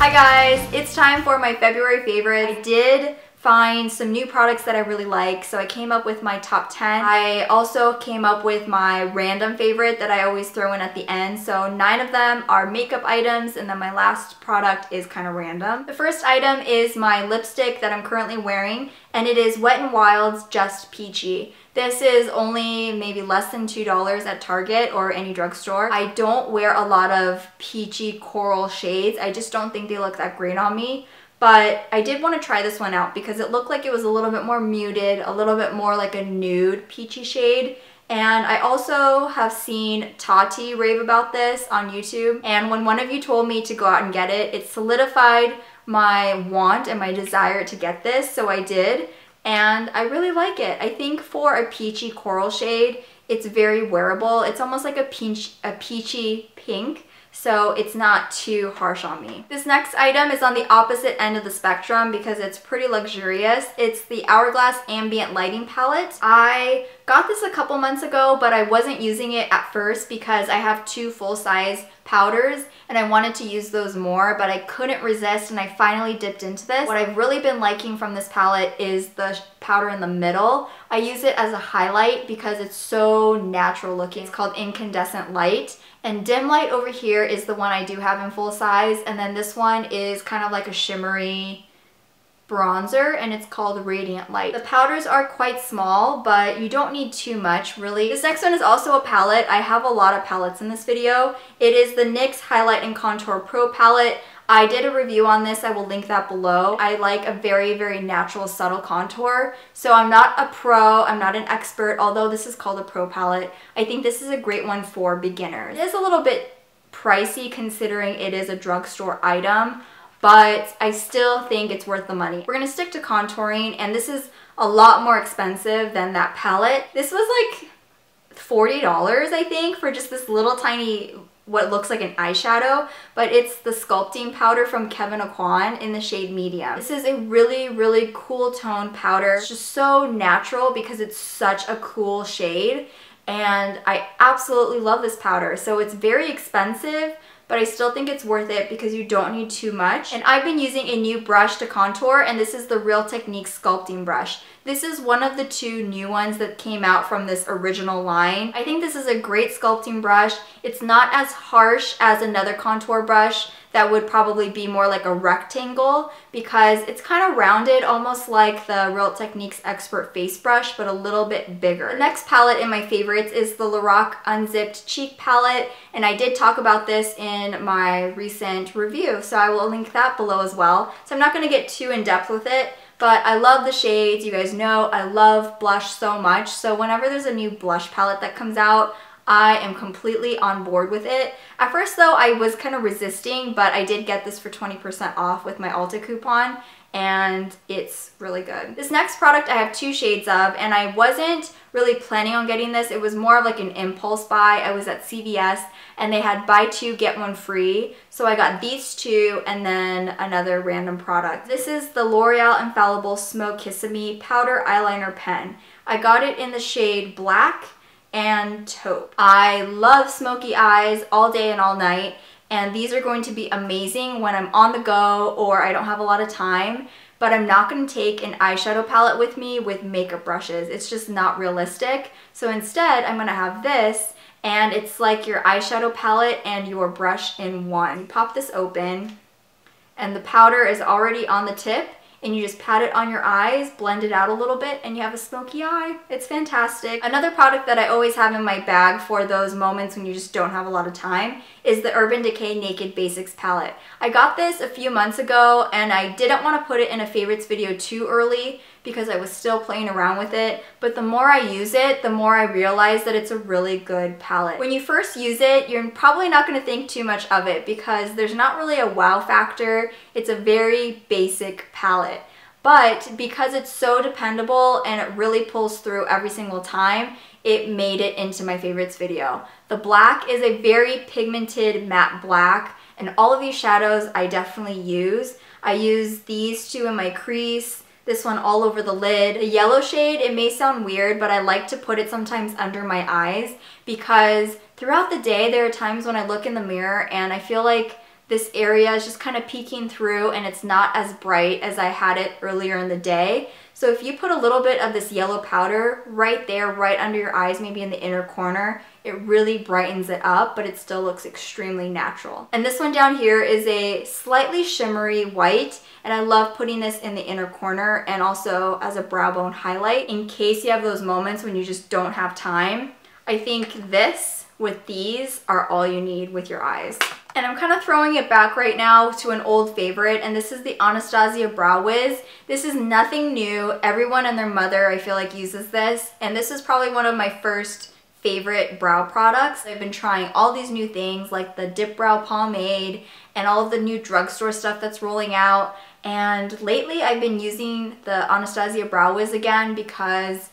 Hi guys, it's time for my February favorite. I did find some new products that I really like, so I came up with my top 10. I also came up with my random favorite that I always throw in at the end, so 9 of them are makeup items, and then my last product is kind of random. The first item is my lipstick that I'm currently wearing, and it is Wet n Wild's Just Peachy. This is only maybe less than $2 at Target or any drugstore. I don't wear a lot of peachy coral shades. I just don't think they look that great on me. But I did want to try this one out because it looked like it was a little bit more muted, a little bit more like a nude peachy shade. And I also have seen Tati rave about this on YouTube. And when one of you told me to go out and get it, it solidified my want and my desire to get this, so I did. And I really like it. I think for a peachy coral shade, it's very wearable. It's almost like a peachy pink. So it's not too harsh on me. This next item is on the opposite end of the spectrum because it's pretty luxurious. It's the Hourglass Ambient Lighting palette. I got this a couple months ago, but I wasn't using it at first because I have 2 full-size powders and I wanted to use those more, but I couldn't resist and I finally dipped into this. What I've really been liking from this palette is the powder in the middle. I use it as a highlight because it's so natural looking. It's called Incandescent Light. And Dim Light over here is the one I do have in full size, and then this one is kind of like a shimmery bronzer, and it's called Radiant Light. The powders are quite small, but you don't need too much, really. This next one is also a palette. I have a lot of palettes in this video. It is the NYX Highlight and Contour Pro palette. I did a review on this, I will link that below. I like a very, very natural, subtle contour. So I'm not a pro, I'm not an expert, although this is called a pro palette. I think this is a great one for beginners. It is a little bit pricey considering it is a drugstore item, but I still think it's worth the money. We're gonna stick to contouring, and this is a lot more expensive than that palette. This was like $40, I think, for just this little tiny what looks like an eyeshadow, but it's the Sculpting powder from Kevyn Aucoin in the shade Medium. This is a really, really cool tone powder. It's just so natural because it's such a cool shade, and I absolutely love this powder. So it's very expensive, but I still think it's worth it because you don't need too much. And I've been using a new brush to contour, and this is the Real Technique Sculpting brush. This is one of the 2 new ones that came out from this original line. I think this is a great sculpting brush. It's not as harsh as another contour brush that would probably be more like a rectangle because it's kind of rounded, almost like the Real Techniques Expert Face Brush, but a little bit bigger. The next palette in my favorites is the LORAC Unzipped Cheek Palette, and I did talk about this in my recent review, so I will link that below as well. So I'm not going to get too in-depth with it, but I love the shades. You guys know I love blush so much, so whenever there's a new blush palette that comes out, I am completely on board with it. At first though, I was kind of resisting, but I did get this for 20% off with my Ulta coupon, and it's really good. This next product I have 2 shades of, and I wasn't really planning on getting this. It was more of like an impulse buy. I was at CVS and they had buy 2 get 1 free. So I got these 2 and then another random product. This is the L'Oreal Infallible Smokissime Powder Eyeliner Pen. I got it in the shade Black and Taupe. I love smoky eyes all day and all night, and these are going to be amazing when I'm on the go or I don't have a lot of time, but I'm not going to take an eyeshadow palette with me with makeup brushes. It's just not realistic. So instead, I'm going to have this, and it's like your eyeshadow palette and your brush in one. You pop this open, and the powder is already on the tip, and you just pat it on your eyes, blend it out a little bit, and you have a smoky eye. It's fantastic. Another product that I always have in my bag for those moments when you just don't have a lot of time is the Urban Decay Naked Basics palette. I got this a few months ago, and I didn't want to put it in a favorites video too early because I was still playing around with it, but the more I use it, the more I realize that it's a really good palette. When you first use it, you're probably not going to think too much of it because there's not really a wow factor. It's a very basic palette. But because it's so dependable and it really pulls through every single time, it made it into my favorites video. The black is a very pigmented matte black, and all of these shadows I definitely use. I use these 2 in my crease, this one all over the lid. The yellow shade, it may sound weird, but I like to put it sometimes under my eyes because throughout the day there are times when I look in the mirror and I feel like this area is just kind of peeking through and it's not as bright as I had it earlier in the day. So if you put a little bit of this yellow powder right there, right under your eyes, maybe in the inner corner, it really brightens it up, but it still looks extremely natural. And this one down here is a slightly shimmery white, and I love putting this in the inner corner and also as a brow bone highlight in case you have those moments when you just don't have time. I think this with these are all you need with your eyes. And I'm kind of throwing it back right now to an old favorite, and this is the Anastasia Brow Wiz. This is nothing new. Everyone and their mother, I feel like, uses this, and this is probably one of my first favorite brow products. I've been trying all these new things like the Dip Brow Pomade and all of the new drugstore stuff that's rolling out, and lately I've been using the Anastasia Brow Wiz again because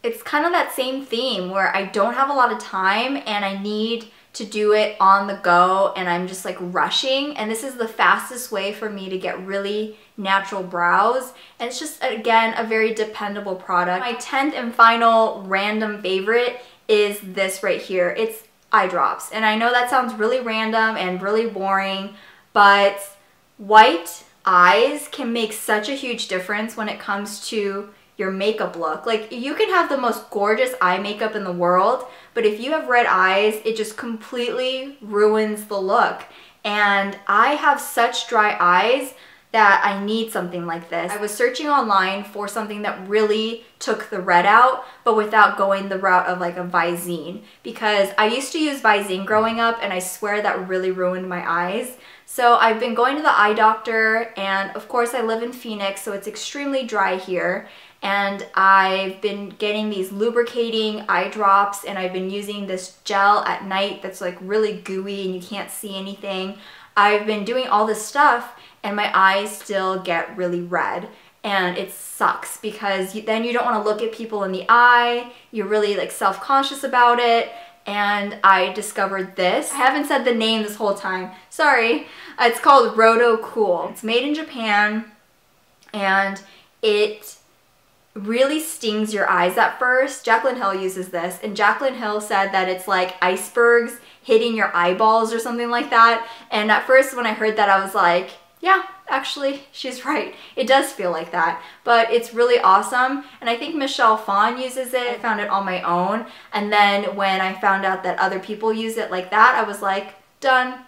it's kind of that same theme where I don't have a lot of time and I need to do it on the go and I'm just like rushing, and this is the fastest way for me to get really natural brows, and it's just, again, a very dependable product. My 10th and final random favorite is this right here. It's Eyedrops, and I know that sounds really random and really boring, but white eyes can make such a huge difference when it comes to your makeup look. Like, you can have the most gorgeous eye makeup in the world, but if you have red eyes, it just completely ruins the look. And I have such dry eyes that I need something like this. I was searching online for something that really took the red out, but without going the route of like a Visine, because I used to use Visine growing up and I swear that really ruined my eyes. So I've been going to the eye doctor, and of course I live in Phoenix, so it's extremely dry here. And I've been getting these lubricating eye drops, and I've been using this gel at night that's like really gooey and you can't see anything. I've been doing all this stuff and my eyes still get really red, and it sucks because then you don't want to look at people in the eye. You're really like self-conscious about it. And I discovered this. I haven't said the name this whole time. Sorry. It's called Rohto Cool. It's made in Japan, and it really stings your eyes at first. Jaclyn Hill uses this, and Jaclyn Hill said that it's like icebergs hitting your eyeballs or something like that. And at first when I heard that, I was like, yeah, actually, she's right. It does feel like that, but it's really awesome. And I think Michelle Phan uses it. I found it on my own. And then when I found out that other people use it like that, I was like, done.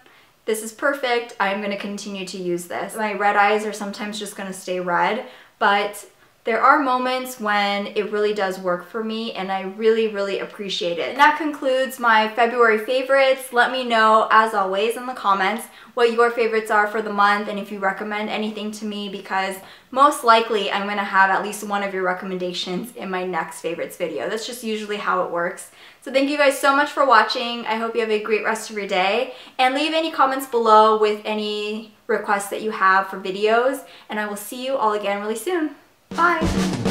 This is perfect. I'm gonna continue to use this. My red eyes are sometimes just gonna stay red, but there are moments when it really does work for me, and I really, really appreciate it. And that concludes my February favorites. Let me know, as always, in the comments what your favorites are for the month, and if you recommend anything to me, because most likely I'm gonna have at least one of your recommendations in my next favorites video. That's just usually how it works. So thank you guys so much for watching. I hope you have a great rest of your day, and leave any comments below with any requests that you have for videos, and I will see you all again really soon. Bye!